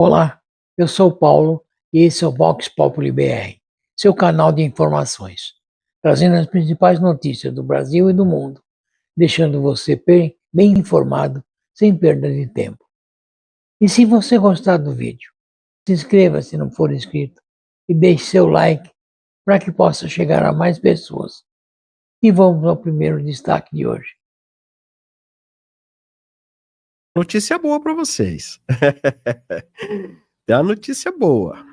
Olá, eu sou o Paulo e esse é o Vox Populi BR, seu canal de informações, trazendo as principais notícias do Brasil e do mundo, deixando você bem informado, sem perda de tempo. E se você gostar do vídeo, se inscreva se não for inscrito e deixe seu like para que possa chegar a mais pessoas. E vamos ao primeiro destaque de hoje. Notícia boa para vocês. É uma notícia boa.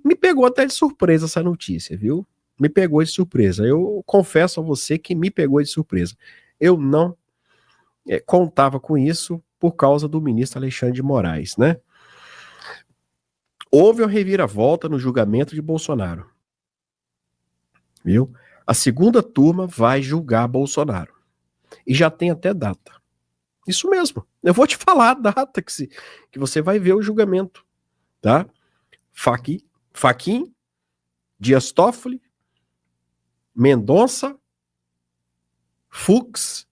Me pegou até de surpresa essa notícia, viu? Me pegou de surpresa. Eu confesso a você que me pegou de surpresa. Eu não contava com isso por causa do ministro Alexandre de Moraes, né? Houve uma reviravolta no julgamento de Bolsonaro. Viu? A segunda turma vai julgar Bolsonaro. E já tem até data. Isso mesmo. Eu vou te falar a data que você vai ver o julgamento. Tá? Fachin, Dias Toffoli, Mendonça, Fux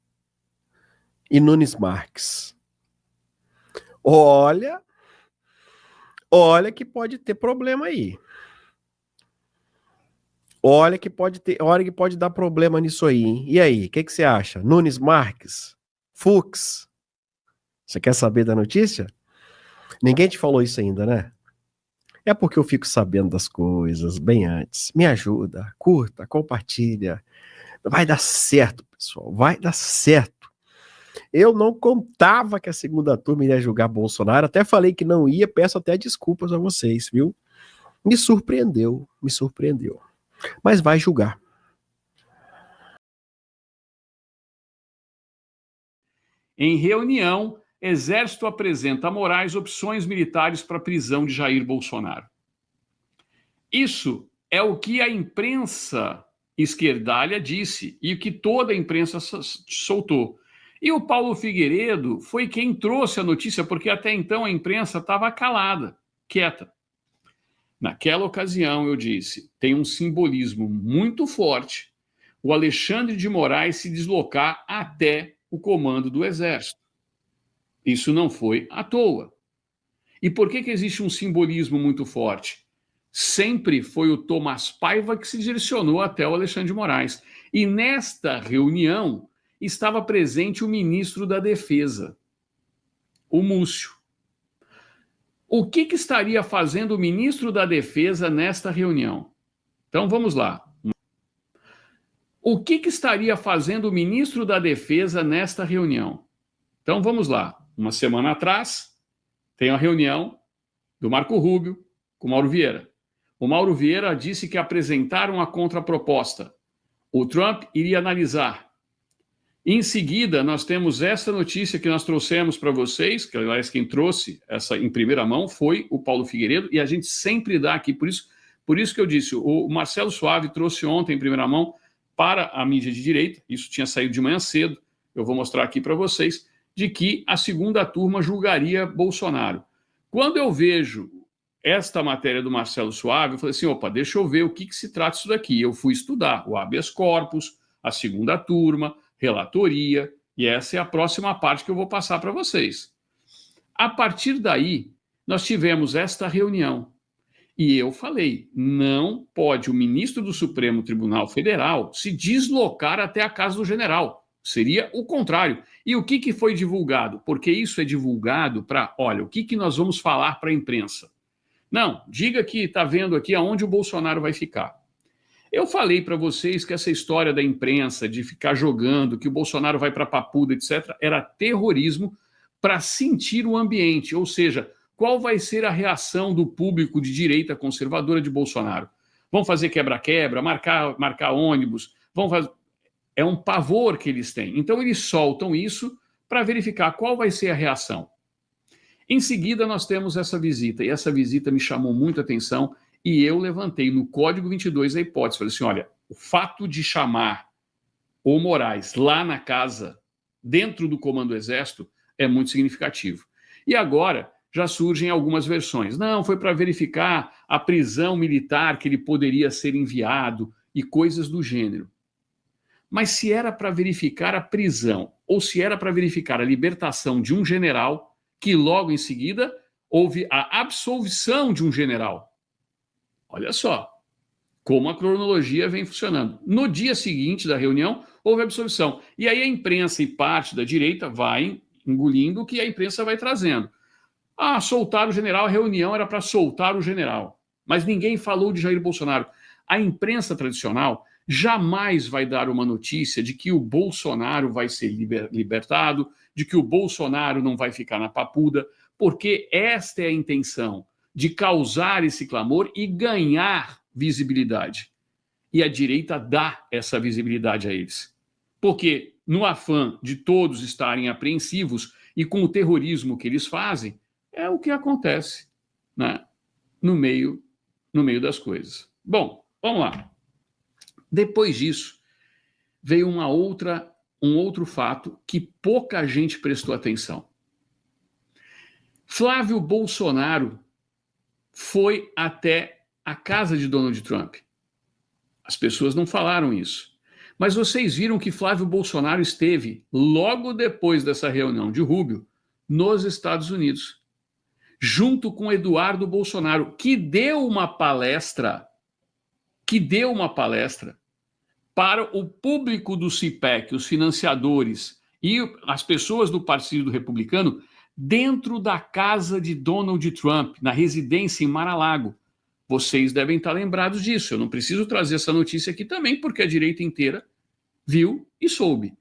e Nunes Marques. Olha que pode ter problema aí. Olha que pode dar problema nisso aí, hein? E aí, o que você acha? Nunes Marques? Fux? Você quer saber da notícia? Ninguém te falou isso ainda, né? É porque eu fico sabendo das coisas bem antes. Me ajuda, curta, compartilha. Vai dar certo, pessoal. Vai dar certo. Eu não contava que a segunda turma iria julgar Bolsonaro. Até falei que não ia. Peço até desculpas a vocês, viu? Me surpreendeu. Mas vai julgar. Em reunião, Exército apresenta a Moraes opções militares para a prisão de Jair Bolsonaro. Isso é o que a imprensa esquerdalha disse e o que toda a imprensa soltou. E o Paulo Figueiredo foi quem trouxe a notícia, porque até então a imprensa estava calada, quieta. Naquela ocasião, eu disse, tem um simbolismo muito forte o Alexandre de Moraes se deslocar até o comando do Exército. Isso não foi à toa. E por que existe um simbolismo muito forte? Sempre foi o Tomás Paiva que se direcionou até o Alexandre de Moraes. E nesta reunião estava presente o ministro da Defesa, o Múcio. O que estaria fazendo o ministro da Defesa nesta reunião? Então vamos lá. O que estaria fazendo o ministro da Defesa nesta reunião? Então vamos lá. Uma semana atrás, tem a reunião do Marco Rubio com o Mauro Vieira. O Mauro Vieira disse que apresentaram a contraproposta. O Trump iria analisar. Em seguida, nós temos essa notícia que nós trouxemos para vocês, que aliás quem trouxe essa em primeira mão foi o Paulo Figueiredo, e a gente sempre dá aqui, por isso que eu disse, o Marcelo Suave trouxe ontem em primeira mão para a mídia de direita, isso tinha saído de manhã cedo, eu vou mostrar aqui para vocês, de que a segunda turma julgaria Bolsonaro. Quando eu vejo esta matéria do Marcelo Suave, eu falei assim, opa, deixa eu ver o que se trata isso daqui. Eu fui estudar o habeas corpus, a segunda turma, relatoria, e essa é a próxima parte que eu vou passar para vocês. A partir daí, nós tivemos esta reunião. E eu falei, não pode o ministro do Supremo Tribunal Federal se deslocar até a casa do general. Seria o contrário. E o que foi divulgado? Porque isso é divulgado para, olha, o que nós vamos falar para a imprensa? Não, diga que está vendo aqui aonde o Bolsonaro vai ficar. Eu falei para vocês que essa história da imprensa, de ficar jogando, que o Bolsonaro vai para Papuda, etc., era terrorismo para sentir o ambiente, ou seja, qual vai ser a reação do público de direita conservadora de Bolsonaro? Vão fazer quebra-quebra, marcar ônibus, vão fazer... É um pavor que eles têm. Então, eles soltam isso para verificar qual vai ser a reação. Em seguida, nós temos essa visita, e essa visita me chamou muita atenção, e eu levantei no Código 22 a hipótese. Falei assim, olha, o fato de chamar o Moraes lá na casa, dentro do Comando do Exército, é muito significativo. E agora já surgem algumas versões. Não, foi para verificar a prisão militar que ele poderia ser enviado e coisas do gênero. Mas se era para verificar a prisão ou se era para verificar a libertação de um general que logo em seguida houve a absolvição de um general. Olha só como a cronologia vem funcionando. No dia seguinte da reunião, houve absolvição. E aí a imprensa e parte da direita vai engolindo o que a imprensa vai trazendo. Ah, soltar o general, a reunião era para soltar o general. Mas ninguém falou de Jair Bolsonaro. A imprensa tradicional jamais vai dar uma notícia de que o Bolsonaro vai ser libertado, de que o Bolsonaro não vai ficar na papuda, porque esta é a intenção, de causar esse clamor e ganhar visibilidade. E a direita dá essa visibilidade a eles. Porque, no afã de todos estarem apreensivos e com o terrorismo que eles fazem, é o que acontece, né? no meio das coisas. Bom, vamos lá. Depois disso, veio um outro fato que pouca gente prestou atenção. Flávio Bolsonaro foi até a casa de Donald Trump. As pessoas não falaram isso. Mas vocês viram que Flávio Bolsonaro esteve, logo depois dessa reunião de Rubio, nos Estados Unidos, junto com Eduardo Bolsonaro, que deu uma palestra para o público do CPEC, os financiadores e as pessoas do Partido Republicano, dentro da casa de Donald Trump, na residência em Mar-a-Lago. Vocês devem estar lembrados disso. Eu não preciso trazer essa notícia aqui também, porque a direita inteira viu e soube.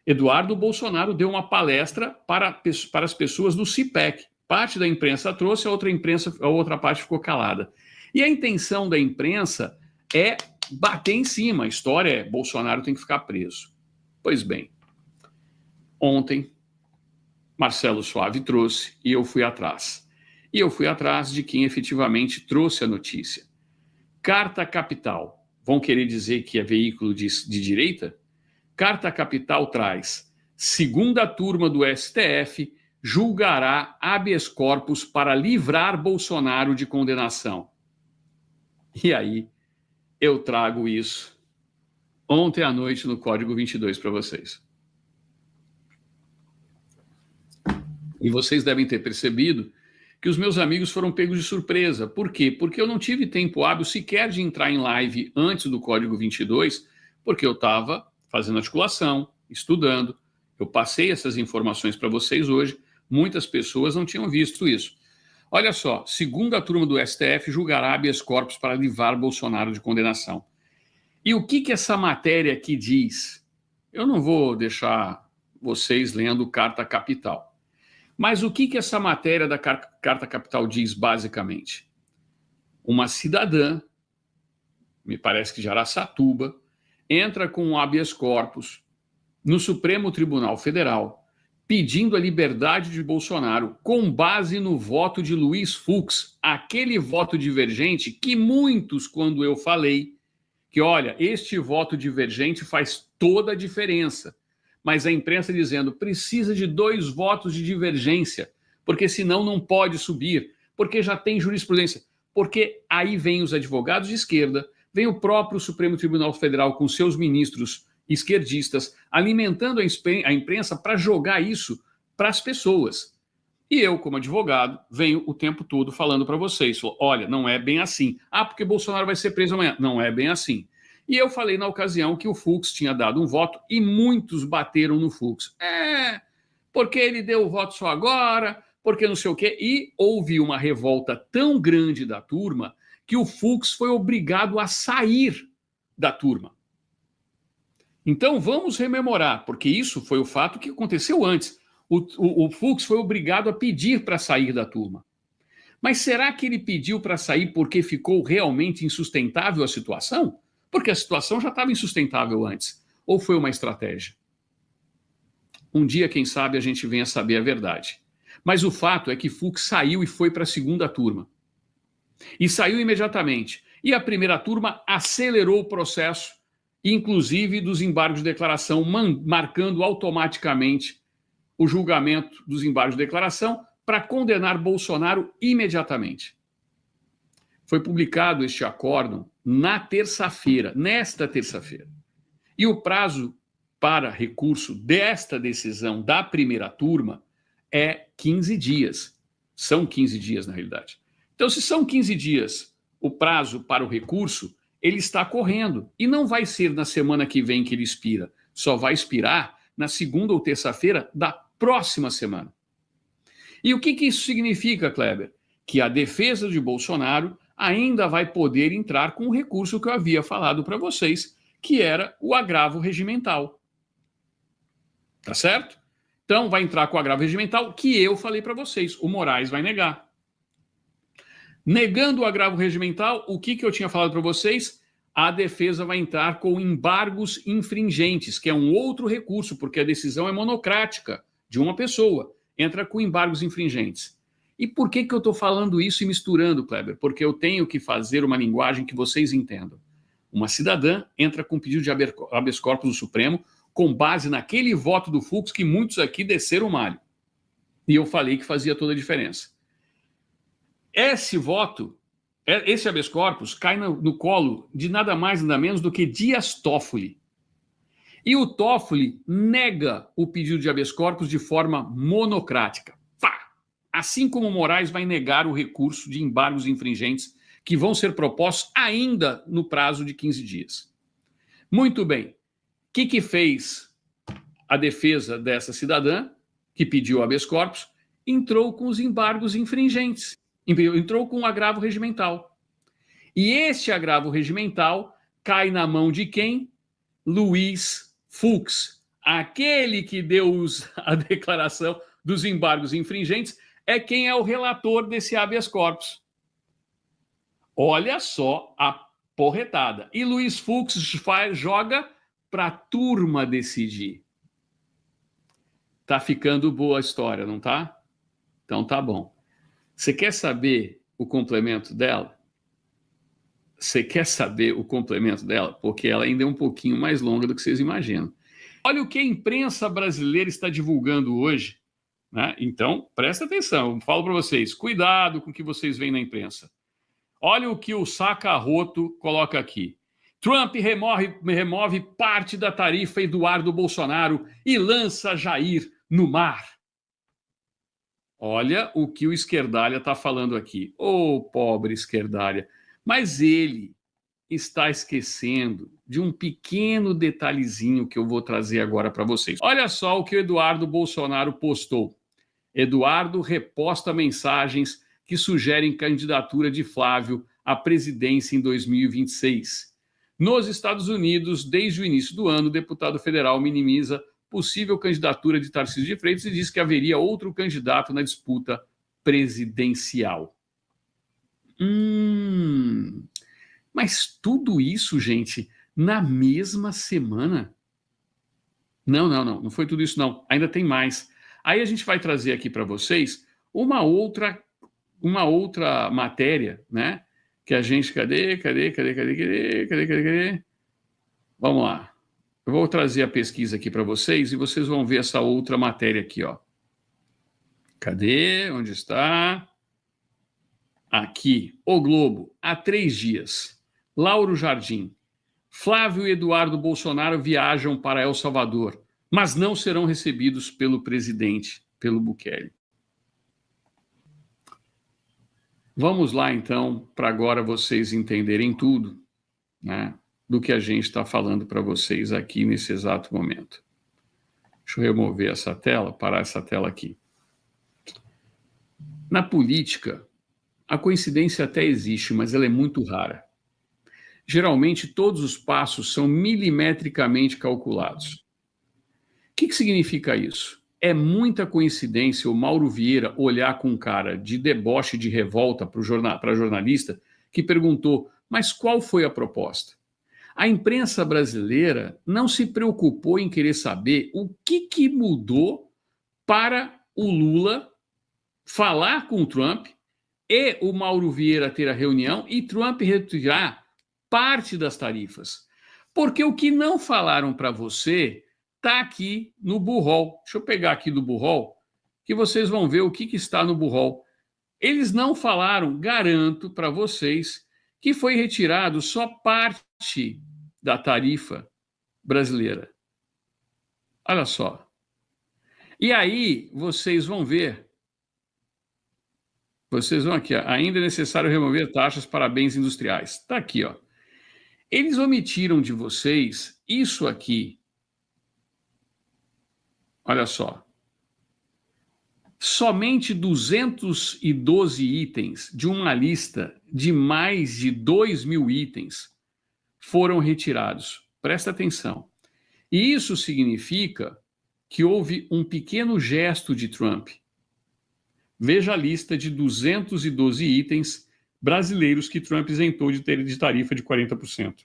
Eduardo Bolsonaro deu uma palestra para as pessoas do CPEC. Parte da imprensa trouxe, a outra parte ficou calada. E a intenção da imprensa é bater em cima. A história é: Bolsonaro tem que ficar preso. Pois bem, ontem, Marcelo Suave trouxe e eu fui atrás. E eu fui atrás de quem efetivamente trouxe a notícia. Carta Capital. Vão querer dizer que é veículo de direita? Carta Capital traz: segunda turma do STF julgará habeas corpus para livrar Bolsonaro de condenação. E aí, eu trago isso ontem à noite no Código 22 para vocês. E vocês devem ter percebido que os meus amigos foram pegos de surpresa. Por quê? Porque eu não tive tempo hábil sequer de entrar em live antes do Código 22, porque eu estava fazendo articulação, estudando. Eu passei essas informações para vocês hoje. Muitas pessoas não tinham visto isso. Olha só, segunda turma do STF julgará habeas corpus para livrar Bolsonaro de condenação. E o que essa matéria aqui diz? Eu não vou deixar vocês lendo Carta Capital. Mas o que essa matéria da Carta Capital diz, basicamente? Uma cidadã, me parece que de Araçatuba, entra com um habeas corpus no Supremo Tribunal Federal, pedindo a liberdade de Bolsonaro com base no voto de Luiz Fux, aquele voto divergente que muitos, quando eu falei, que olha, este voto divergente faz toda a diferença. Mas a imprensa dizendo, precisa de 2 votos de divergência, porque senão não pode subir, porque já tem jurisprudência. Porque aí vem os advogados de esquerda, vem o próprio Supremo Tribunal Federal com seus ministros esquerdistas, alimentando a imprensa para jogar isso para as pessoas. E eu, como advogado, venho o tempo todo falando para vocês, olha, não é bem assim. Ah, porque Bolsonaro vai ser preso amanhã. Não é bem assim. E eu falei na ocasião que o Fux tinha dado um voto e muitos bateram no Fux. Porque ele deu o voto só agora, porque não sei o quê. E houve uma revolta tão grande da turma que o Fux foi obrigado a sair da turma. Então vamos rememorar, porque isso foi o fato que aconteceu antes. O Fux foi obrigado a pedir para sair da turma. Mas será que ele pediu para sair porque ficou realmente insustentável a situação? Porque a situação já estava insustentável antes. Ou foi uma estratégia? Um dia, quem sabe, a gente venha saber a verdade. Mas o fato é que Fux saiu e foi para a segunda turma. E saiu imediatamente. E a primeira turma acelerou o processo, inclusive dos embargos de declaração, marcando automaticamente o julgamento dos embargos de declaração para condenar Bolsonaro imediatamente. Foi publicado este acórdão na terça-feira, nesta terça-feira. E o prazo para recurso desta decisão da primeira turma é 15 dias. São 15 dias, na realidade. Então, se são 15 dias o prazo para o recurso, ele está correndo. E não vai ser na semana que vem que ele expira. Só vai expirar na segunda ou terça-feira da próxima semana. E o que isso significa, Kleber? Que a defesa de Bolsonaro ainda vai poder entrar com o recurso que eu havia falado para vocês, que era o agravo regimental. Tá certo? Então, vai entrar com o agravo regimental que eu falei para vocês. O Moraes vai negar. Negando o agravo regimental, o que eu tinha falado para vocês? A defesa vai entrar com embargos infringentes, que é um outro recurso, porque a decisão é monocrática de uma pessoa. Entra com embargos infringentes. E por que eu estou falando isso e misturando, Kleber? Porque eu tenho que fazer uma linguagem que vocês entendam. Uma cidadã entra com pedido de habeas corpus do Supremo com base naquele voto do Fux que muitos aqui desceram o malho. E eu falei que fazia toda a diferença. Esse voto, esse habeas corpus, cai no colo de nada mais nada menos do que Dias Toffoli. E o Toffoli nega o pedido de habeas corpus de forma monocrática. Pá! Assim como o Moraes vai negar o recurso de embargos infringentes que vão ser propostos ainda no prazo de 15 dias. Muito bem. O que fez a defesa dessa cidadã, que pediu habeas corpus? Entrou com os embargos infringentes. Entrou com um agravo regimental. E esse agravo regimental cai na mão de quem? Luiz Fux. Aquele que deu a declaração dos embargos infringentes é quem é o relator desse habeas corpus. Olha só a porretada. E Luiz Fux joga para a turma decidir. Tá ficando boa a história, não tá? Então tá bom. Você quer saber o complemento dela? Você quer saber o complemento dela? Porque ela ainda é um pouquinho mais longa do que vocês imaginam. Olha o que a imprensa brasileira está divulgando hoje, né? Então, presta atenção. Eu falo para vocês, cuidado com o que vocês veem na imprensa. Olha o que o Saca-Roto coloca aqui. Trump remove parte da tarifa Eduardo Bolsonaro e lança Jair no mar. Olha o que o Esquerdalha está falando aqui. Ô, pobre Esquerdalha. Mas ele está esquecendo de um pequeno detalhezinho que eu vou trazer agora para vocês. Olha só o que o Eduardo Bolsonaro postou. Eduardo reposta mensagens que sugerem candidatura de Flávio à presidência em 2026. Nos Estados Unidos, desde o início do ano, o deputado federal minimiza possível candidatura de Tarcísio de Freitas e diz que haveria outro candidato na disputa presidencial. Mas tudo isso, gente, na mesma semana? Não foi tudo isso não. Ainda tem mais. Aí a gente vai trazer aqui para vocês uma outra matéria, né? Que a gente... Cadê? Vamos lá. Eu vou trazer a pesquisa aqui para vocês e vocês vão ver essa outra matéria aqui, ó. Cadê? Onde está? Aqui. O Globo. Há 3 dias. Lauro Jardim. Flávio e Eduardo Bolsonaro viajam para El Salvador, mas não serão recebidos pelo presidente, pelo Bukele. Vamos lá, então, para agora vocês entenderem tudo, né, do que a gente está falando para vocês aqui nesse exato momento. Deixa eu remover essa tela, parar essa tela aqui. Na política, a coincidência até existe, mas ela é muito rara. Geralmente, todos os passos são milimetricamente calculados. O que significa isso? É muita coincidência o Mauro Vieira olhar com um cara de deboche, de revolta para a jornalista que perguntou, mas qual foi a proposta? A imprensa brasileira não se preocupou em querer saber o que mudou para o Lula falar com o Trump e o Mauro Vieira ter a reunião e Trump retirar parte das tarifas. Porque o que não falaram para você está aqui no Burrol. Deixa eu pegar aqui do Burrol, que vocês vão ver o que está no Burrol. Eles não falaram, garanto para vocês, que foi retirado só parte da tarifa brasileira. Olha só. E aí vocês vão ver Vocês vão aqui, ó. Ainda é necessário remover taxas para bens industriais. Está aqui, ó. Eles omitiram de vocês isso aqui. Olha só. Somente 212 itens de uma lista de mais de 2.000 itens foram retirados. Presta atenção. E isso significa que houve um pequeno gesto de Trump. Veja a lista de 212 itens brasileiros que Trump isentou de tarifa de 40%.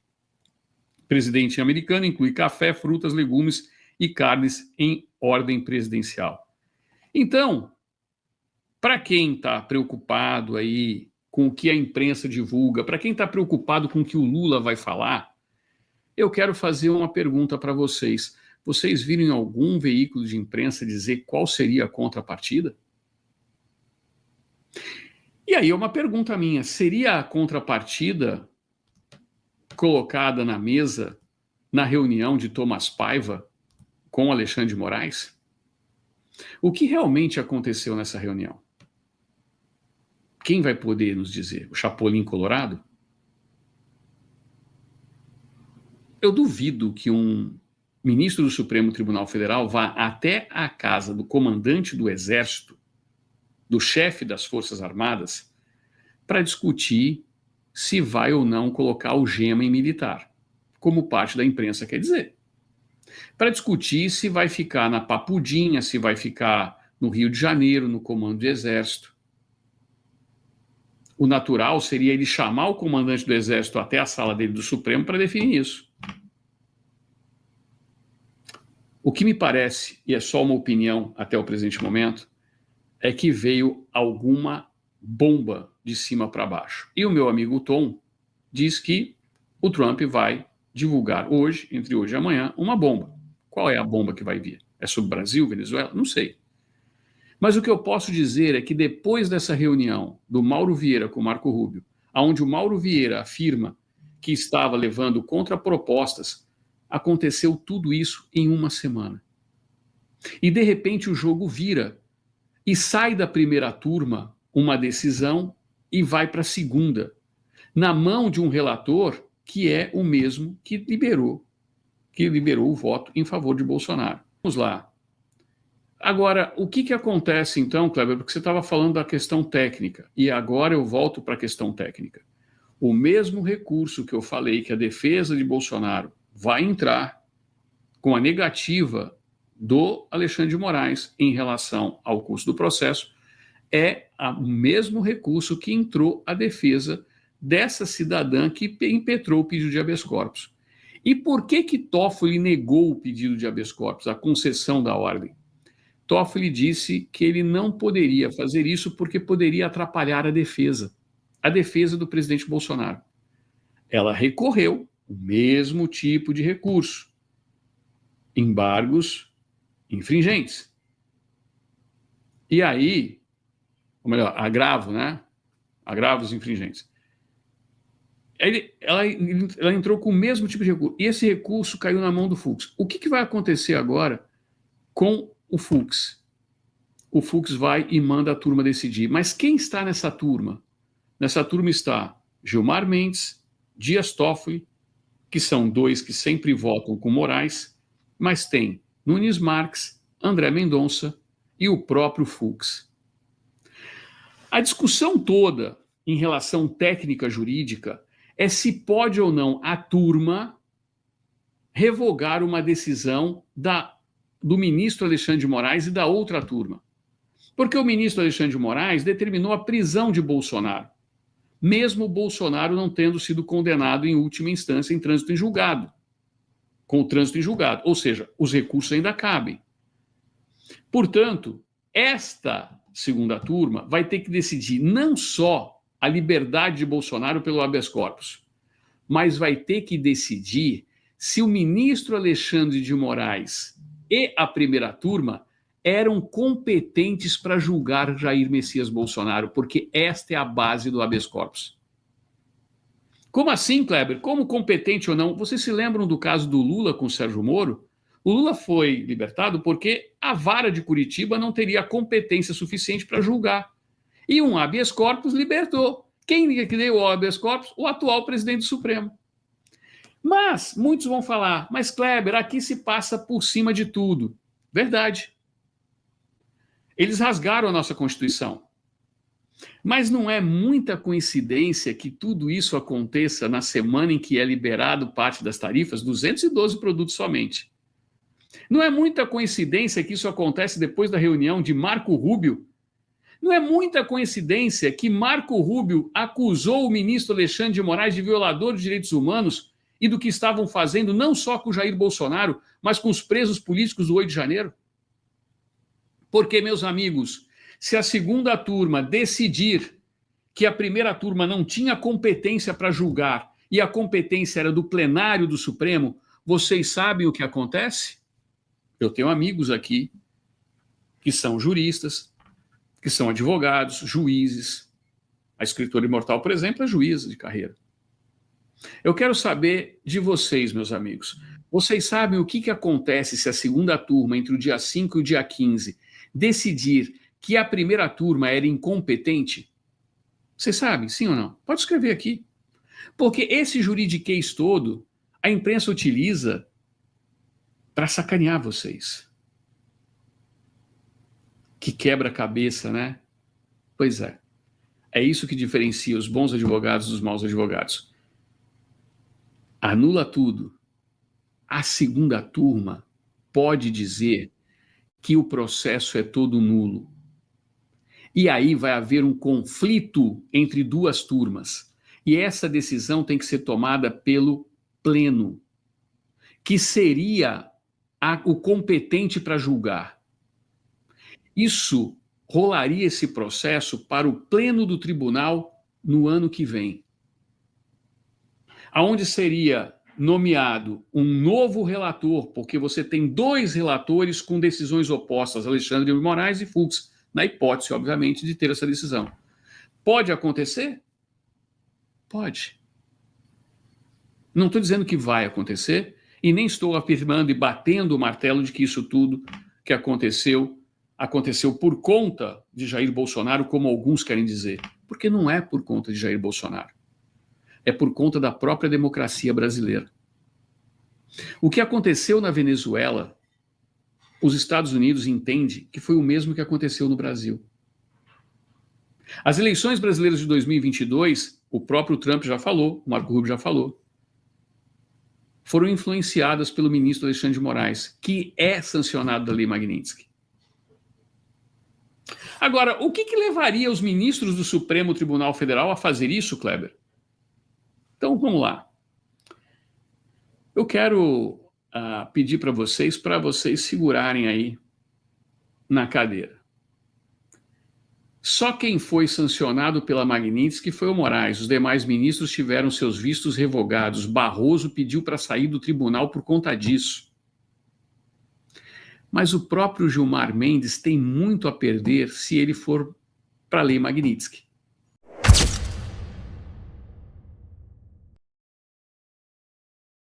O presidente americano inclui café, frutas, legumes e carnes em ordem presidencial. Então, para quem está preocupado aí com o que a imprensa divulga, para quem está preocupado com o que o Lula vai falar, eu quero fazer uma pergunta para vocês. Vocês viram em algum veículo de imprensa dizer qual seria a contrapartida? E aí uma pergunta minha, seria a contrapartida colocada na mesa na reunião de Thomas Paiva com Alexandre de Moraes? O que realmente aconteceu nessa reunião? Quem vai poder nos dizer? O Chapolin Colorado? Eu duvido que um ministro do Supremo Tribunal Federal vá até a casa do comandante do Exército, do chefe das Forças Armadas, para discutir se vai ou não colocar algema em militar, como parte da imprensa quer dizer. Para discutir se vai ficar na Papudinha, se vai ficar no Rio de Janeiro, no comando do Exército. O natural seria ele chamar o comandante do Exército até a sala dele do Supremo para definir isso. O que me parece, e é só uma opinião até o presente momento, é que veio alguma bomba de cima para baixo. E o meu amigo Tom diz que o Trump vai divulgar hoje, entre hoje e amanhã, uma bomba. Qual é a bomba que vai vir? É sobre o Brasil, Venezuela? Não sei. Mas o que eu posso dizer é que depois dessa reunião do Mauro Vieira com o Marco Rubio, onde o Mauro Vieira afirma que estava levando contrapropostas, aconteceu tudo isso em uma semana. E de repente o jogo vira e sai da primeira turma uma decisão e vai para a segunda, na mão de um relator que é o mesmo que liberou o voto em favor de Bolsonaro. Vamos lá. Agora, o que acontece então, Kleber? Porque você estava falando da questão técnica, e agora eu volto para a questão técnica. O mesmo recurso que eu falei que a defesa de Bolsonaro vai entrar com a negativa do Alexandre de Moraes em relação ao custo do processo é o mesmo recurso que entrou a defesa dessa cidadã que impetrou o pedido de habeas corpus. E por que Toffoli negou o pedido de habeas corpus, a concessão da ordem? Toffoli disse que ele não poderia fazer isso porque poderia atrapalhar a defesa do presidente Bolsonaro. Ela recorreu o mesmo tipo de recurso, embargos infringentes. E aí, ou melhor, agravo, né? Agravos infringentes. Ela entrou com o mesmo tipo de recurso. E esse recurso caiu na mão do Fux. O que vai acontecer agora com o Fux? O Fux vai e manda a turma decidir. Mas quem está nessa turma? Nessa turma está Gilmar Mendes, Dias Toffoli, que são dois que sempre votam com Moraes, mas tem Nunes Marques, André Mendonça e o próprio Fux. A discussão toda em relação técnica jurídica é se pode ou não a turma revogar uma decisão do ministro Alexandre de Moraes e da outra turma. Porque o ministro Alexandre de Moraes determinou a prisão de Bolsonaro, mesmo Bolsonaro não tendo sido condenado em última instância em trânsito em julgado, com o trânsito em julgado, ou seja, os recursos ainda cabem. Portanto, esta segunda turma vai ter que decidir não só a liberdade de Bolsonaro pelo habeas corpus, mas vai ter que decidir se o ministro Alexandre de Moraes e a primeira turma eram competentes para julgar Jair Messias Bolsonaro, porque esta é a base do habeas corpus. Como assim, Kleber? Como competente ou não? Vocês se lembram do caso do Lula com o Sérgio Moro? O Lula foi libertado porque a vara de Curitiba não teria competência suficiente para julgar. E um habeas corpus libertou. Quem que deu o habeas corpus? O atual presidente do Supremo. Mas muitos vão falar, mas Kleber, aqui se passa por cima de tudo. Verdade. Eles rasgaram a nossa Constituição. Mas não é muita coincidência que tudo isso aconteça na semana em que é liberado parte das tarifas, 212 produtos somente. Não é muita coincidência que isso acontece depois da reunião de Marco Rubio. Não é muita coincidência que Marco Rubio acusou o ministro Alexandre de Moraes de violador de direitos humanos e do que estavam fazendo não só com Jair Bolsonaro, mas com os presos políticos do 8 de janeiro? Porque, meus amigos, se a segunda turma decidir que a primeira turma não tinha competência para julgar e a competência era do plenário do Supremo, vocês sabem o que acontece? Eu tenho amigos aqui que são juristas, que são advogados, juízes. A escritora imortal, por exemplo, é juíza de carreira. Eu quero saber de vocês, meus amigos. Vocês sabem o que acontece se a segunda turma, entre o dia 5 e o dia 15, decidir que a primeira turma era incompetente? Vocês sabem, sim ou não? Pode escrever aqui. Porque esse juridiquês todo, a imprensa utiliza para sacanear vocês. Que quebra-cabeça, né? Pois é. É isso que diferencia os bons advogados dos maus advogados. Anula tudo. A segunda turma pode dizer que o processo é todo nulo. E aí vai haver um conflito entre duas turmas. E essa decisão tem que ser tomada pelo pleno, que seria o competente para julgar. Isso rolaria esse processo para o pleno do tribunal no ano que vem, aonde seria nomeado um novo relator, porque você tem dois relatores com decisões opostas, Alexandre de Moraes e Fux, na hipótese, obviamente, de ter essa decisão. Pode acontecer? Pode. Não estou dizendo que vai acontecer, e nem estou afirmando e batendo o martelo de que isso tudo que aconteceu por conta de Jair Bolsonaro, como alguns querem dizer. Porque não é por conta de Jair Bolsonaro. É por conta da própria democracia brasileira. O que aconteceu na Venezuela, os Estados Unidos entendem que foi o mesmo que aconteceu no Brasil. As eleições brasileiras de 2022, o próprio Trump já falou, o Marco Rubio já falou, foram influenciadas pelo ministro Alexandre de Moraes, que é sancionado da Lei Magnitsky. Agora, o que levaria os ministros do Supremo Tribunal Federal a fazer isso, Kleber? Então, vamos lá. Eu quero pedir para vocês segurarem aí na cadeira. Só quem foi sancionado pela Magnitsky foi o Moraes. Os demais ministros tiveram seus vistos revogados. Barroso pediu para sair do tribunal por conta disso. Mas o próprio Gilmar Mendes tem muito a perder se ele for para a Lei Magnitsky.